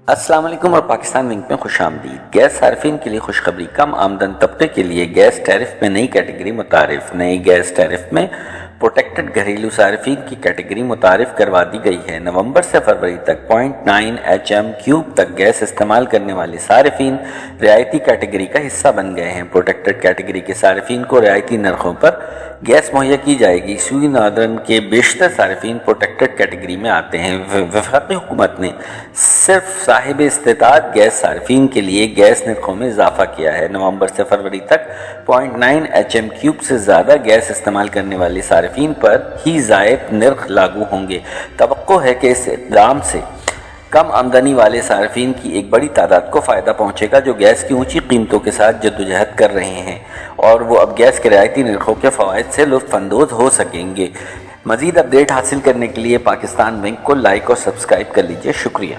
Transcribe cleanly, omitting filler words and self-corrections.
السلام علیکم اور پاکستان ونک میں خوش آمدید۔ گیس صارفین کے لیے خوشخبری، کم آمدن طبقے کے لیے گیس ٹیرف میں نئی کیٹیگری متعارف۔ نئی گیس ٹیرف میں پروٹیکٹڈ گھریلو صارفین کی کیٹیگری متعارف کروا دی گئی ہے۔ نومبر سے فروری تک 0.9 HM³ تک گیس استعمال کرنے والے صارفین رعایتی کیٹیگری کا حصہ بن گئے ہیں۔ پروٹیکٹڈ کیٹیگری کے صارفین کو رعایتی نرخوں پر گیس مہیا کی جائے گی۔ سوئی ناردرن کے بیشتر صارفین پروٹیکٹڈ کیٹیگری میں آتے ہیں۔ وفاقی حکومت نے صرف صاحب استطاعت گیس صارفین کے لیے گیس نرخوں میں اضافہ کیا ہے۔ نومبر سے فروری تک 0.9 HM³ سے زیادہ گیس استعمال کرنے والے صارفین پر ہی زائد نرخ لاگو ہوں گے۔ توقع ہے کہ اس اقدام سے کم آمدنی والے صارفین کی ایک بڑی تعداد کو فائدہ پہنچے گا، جو گیس کی اونچی قیمتوں کے ساتھ جدوجہد کر رہے ہیں، اور وہ اب گیس کے رعایتی نرخوں کے فوائد سے لطف اندوز ہو سکیں گے۔ مزید اپڈیٹ حاصل کرنے کے لیے پاکستان ونک کو لائک اور سبسکرائب کر لیجیے۔ شکریہ۔